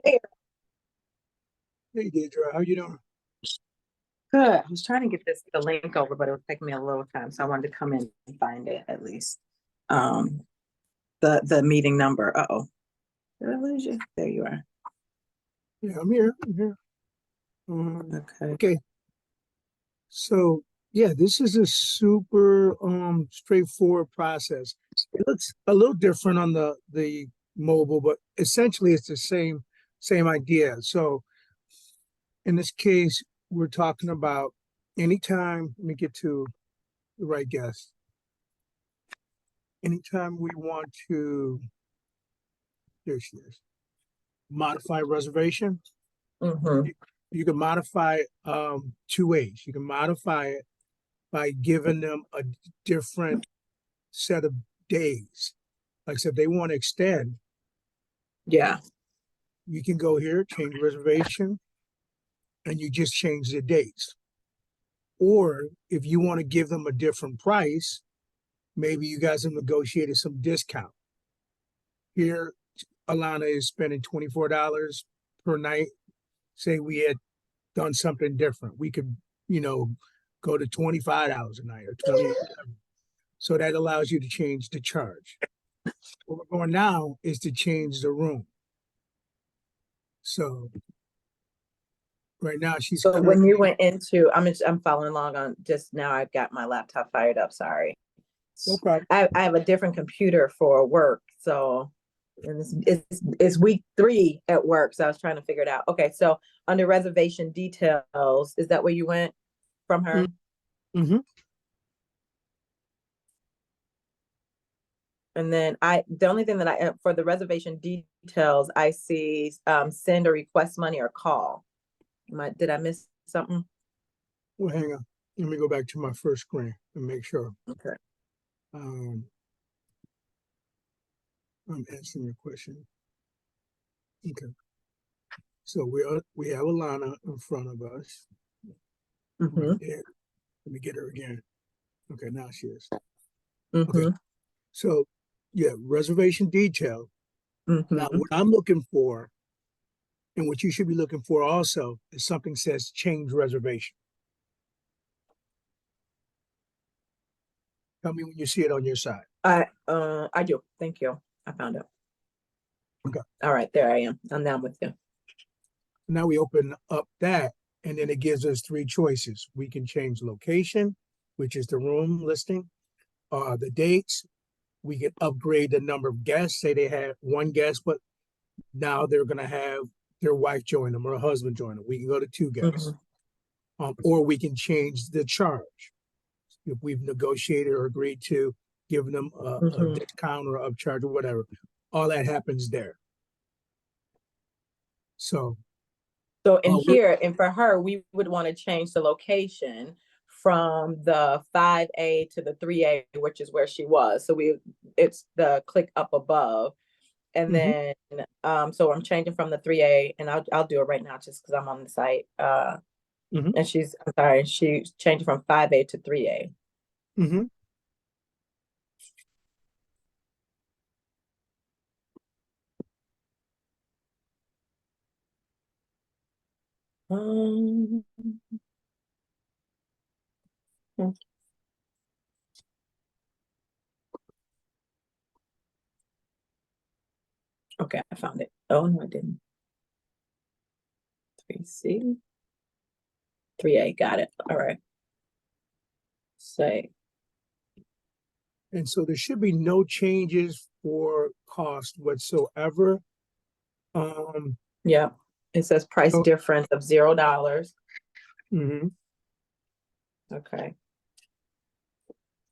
Hey, Hey Deidre, how you doing? good. I was trying to get the link over, but it was taking me a little time, so I wanted to come in and find it at least. Um, the meeting number. Uh-oh. Did I lose you? There you are. Yeah, I'm here. I'm here. Okay. Okay, so yeah, this is a super straightforward process. It looks a little different on the mobile, but essentially it's the same idea. So in this case, we're talking about anytime. Let me get to the right guest. Anytime we want to, there she is, modify reservation. Mm-hmm. You can modify two ways. You can modify it by giving them a different set of days. Like I said, if they want to extend, Yeah. you can go here, change reservation, and you just change the dates. Or if you want to give them a different price, maybe you guys have negotiated some discount. Here, Alana is spending $24 per night. Say we had done something different. We could, you know, go to $25 a night or 20. So that allows you to change the charge. What we're going now is to change the room. So right now she's So when you currently went into, I'm following along on just now. I've got my laptop fired up. Sorry. no problem. I have a different computer for work, so and it's week 3 at work, so I was trying to figure it out. Okay, so under reservation details, is that where you went from her? Mm-hmm. And then the only thing that I for the reservation details, I see send or request money or call. Did I miss something? Well, hang on. Let me go back to my first screen and make sure. Okay. Um, I'm answering your question. Okay. So we have Alana in front of us right Mm-hmm. there. Let me get her again. Okay, now she is. Okay. Mm-hmm. So yeah, reservation detail. Now Mm-hmm. what I'm looking for and what you should be looking for also is something says change reservation. Tell me when you see it on your side. I do. Thank you. I found it. Okay. All right, there I am. I'm down with you. Now we open up that, and then it gives us 3 choices. We can change location, which is the room listing, the dates. We can upgrade the number of guests. Say they had 1 guest, but now they're going to have their wife join them or a husband join them. We can go to 2 guests. Mm-hmm. Or we can change the charge. If we've negotiated or agreed to giving them a Mm-hmm. discount or upcharge or whatever, all that happens there. So So in we're here, and for her, we would want to change the location from the 5A to the 3A, which is where she was. So it's the click up above. And mhm. then so I'm changing from the 3A, and I'll do it right now just because I'm on the site. Mm-hmm. And I'm sorry, she's changing from 5A to 3A. Mm-hmm. Um, okay, I found it. Oh no, I didn't. 3C, 3A, got it. All right. Say. And so there should be no changes for cost whatsoever. Um, Yeah. It says price so, difference of $0. mhm. Okay.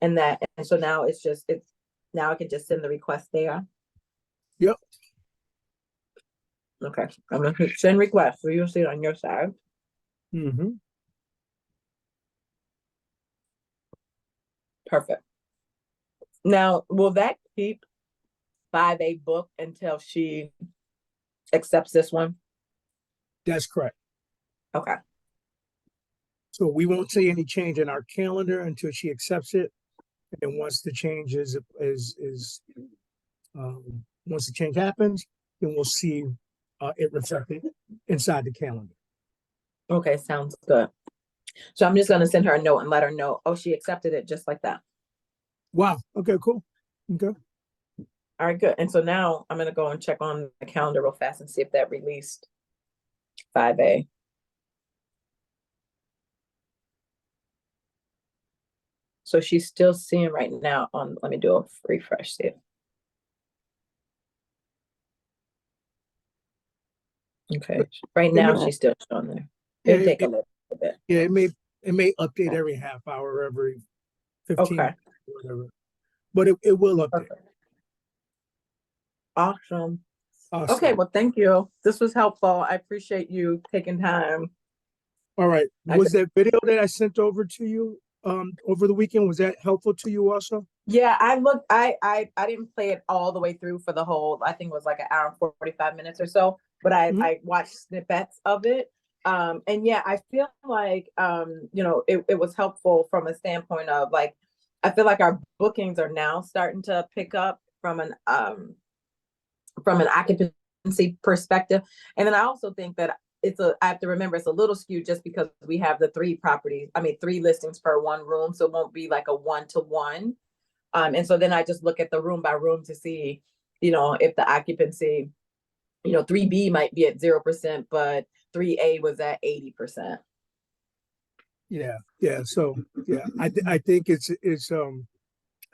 And so now now I can just send the request there. Yep. Okay. I'm gonna hit send request. So you'll see it on your side. Mm-hmm. Perfect. Now, will that keep 5A book until she accepts this one? That's correct. Okay. So we won't see any change in our calendar until she accepts it. And then once the change once the change happens, then we'll see it reflected inside the calendar. Okay, sounds good. So I'm just gonna send her a note and let her know, oh, she accepted it just like that. Wow. Okay, cool. Okay. All right, good. And so now I'm gonna go and check on the calendar real fast and see if that released 5A. So she's still seeing right now on, let me do a refresh, see it. Okay, right now she's still showing there. Yeah, It'll take a little bit. yeah, it may update every half hour, every 15 Okay. minutes, whatever. But it will update. Perfect. Awesome. Awesome. Okay, well, thank you. This was helpful. I appreciate you taking time. All right. I Was that video that I sent over to you over the weekend, was that helpful to you also? Yeah, I looked, I didn't play it all the way through for the whole, I think it was like an hour and 45 minutes or so, but I watched snippets of it. And yeah, I feel like, you know, it was helpful from a standpoint of like, I feel like our bookings are now starting to pick up from an occupancy perspective. And then I also think that I have to remember it's a little skewed just because we have the three listings per one room. So it won't be like a 1-to-1. And so then I just look at the room by room to see, you know, if the occupancy, you know, 3B might be at 0%, but 3A was at 80%. Yeah. Yeah. So yeah, I think it's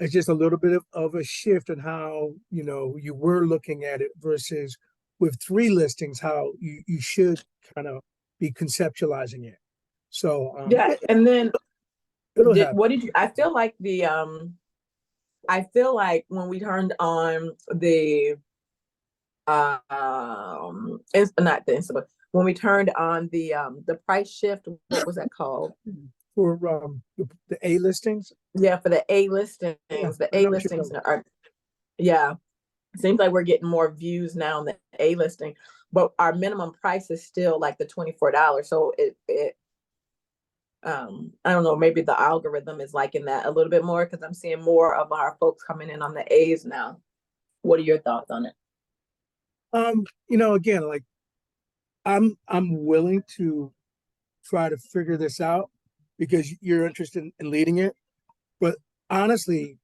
just a little bit of a shift in how, you know, you were looking at it versus with three listings, how you should kind of be conceptualizing it. So Yeah. And then it'll happen. what did you, I feel like I feel like when we turned on the, it's not the Insta, but when we turned on the price shift, what was that called? For the A listings? Yeah, for the A listings, Yeah, the I A know what you're listings talking are, yeah, it seems like we're getting more views now on the A listing, but our minimum price is still like the $24. So I don't know, maybe the algorithm is liking that a little bit more because I'm seeing more of our folks coming in on the A's now. What are your thoughts on it? You know, again, like I'm willing to try to figure this out because you're interested in leading it. But honestly,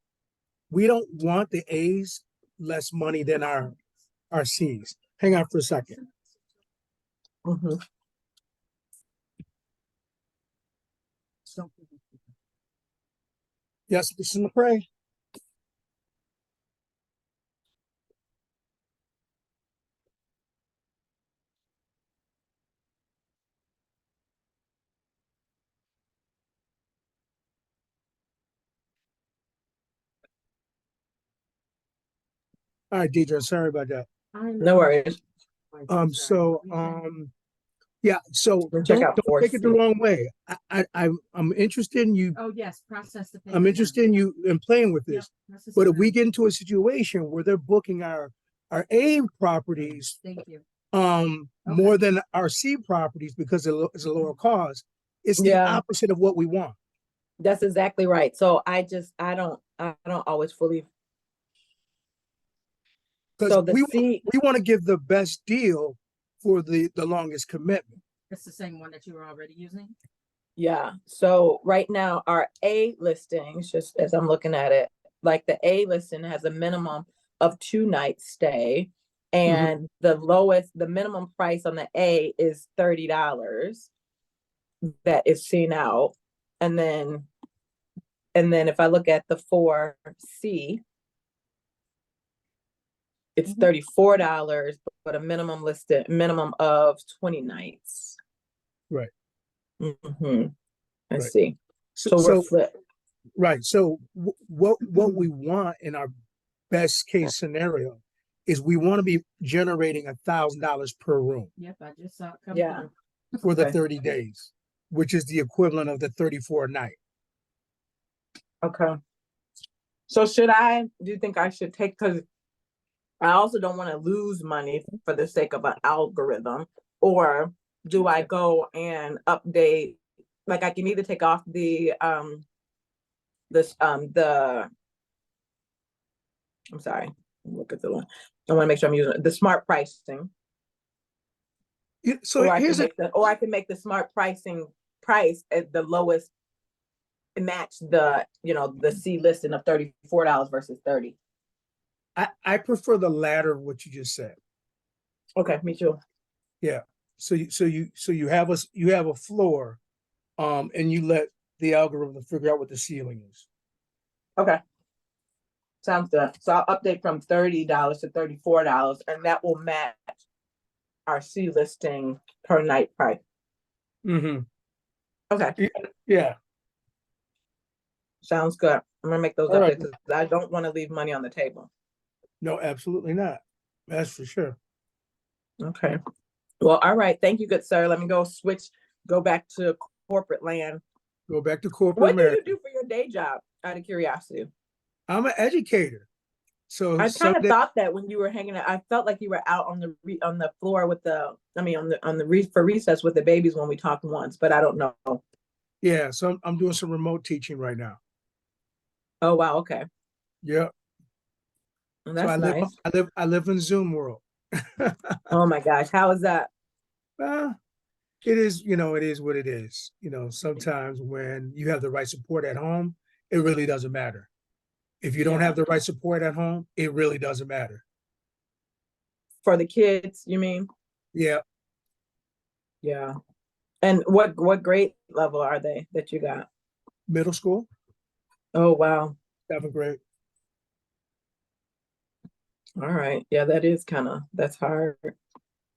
we don't want the A's less money than our C's. Hang on for a second. Mm-hmm. Yes, this is McCray. All right, Deidre, sorry about that. No worries. Yeah, so We'll check out don't take it the 4C. wrong way. I'm interested in you. Oh, yes, process the I'm payment interested in you in playing with this. process But it if we now. get into a situation where they're booking our A properties Thank you. more than our C properties because it's a lower cost, it's the Yeah. opposite of what we want. That's exactly right. So I don't always fully. Because So the C, we want to give the best deal for the longest commitment. It's the same one that you were already using? yeah. So right now our A listings, just as I'm looking at it, like the A listing has a minimum of 2 night stay, and the minimum price on the A is $30 that is seen out, and then if I look at the 4C, it's $34, but a minimum of 20 nights. Right. Mm-hmm. Let's Right. see. So, So we're flipped. right. So what we want in our best case scenario is we want to be generating $1,000 per room Yep, I just saw it come Yeah. through. for the Okay. 30 days, which is the equivalent of the 34 a night. Okay. So do you think I should take, because I also don't want to lose money for the sake of an algorithm, or do I go and update, like I can either take off the I'm sorry, look at the one. I want to make sure I'm using the smart pricing. So Or I here's can a, make or I can make the smart pricing price at the lowest, match the, the C listing of $34 versus 30. I prefer the latter of what you just said. Okay, me too. Yeah. So you have a floor, and you let the algorithm figure out what the ceiling is. Okay. Sounds good. So I'll update from $30 to $34, and that will match our C listing per night price. Mm-hmm. Okay, Yeah. sounds good. I'm gonna make those All right. updates because I don't want to leave money on the table. No, absolutely not. That's for sure. Okay. Well, all right. Thank you, good sir. Let me go back to corporate land. Go back to corporate What do America. you do for your day job? Out of curiosity. I'm an educator. So I kind of Sunday, thought that when you were hanging out, I felt like you were out on the floor with for recess with the babies when we talked once, but I don't know. yeah. So I'm doing some remote teaching right now. Oh wow, okay. Yeah. Well, So that's nice. I live in Zoom world. Oh my gosh, how is that? Uh, it is, it is what it is. Sometimes when you have the right support at home, it really doesn't matter. If you don't Yeah. have the right support at home, it really doesn't matter. For the kids, you mean? Yeah. Yeah. And what grade level are they that you got? Middle school, Oh wow. 7th grade. All right. Yeah, that's hard.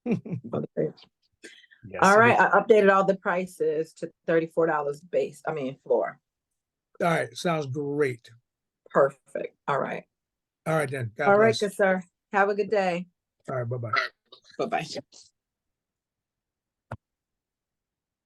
Okay. Yes, All it is. right. I updated all the prices to $34 base. Floor. All right. Sounds great. Perfect. All right. All right, then. God All right, bless. good sir. Have a good day. All right. Bye-bye. Bye bye.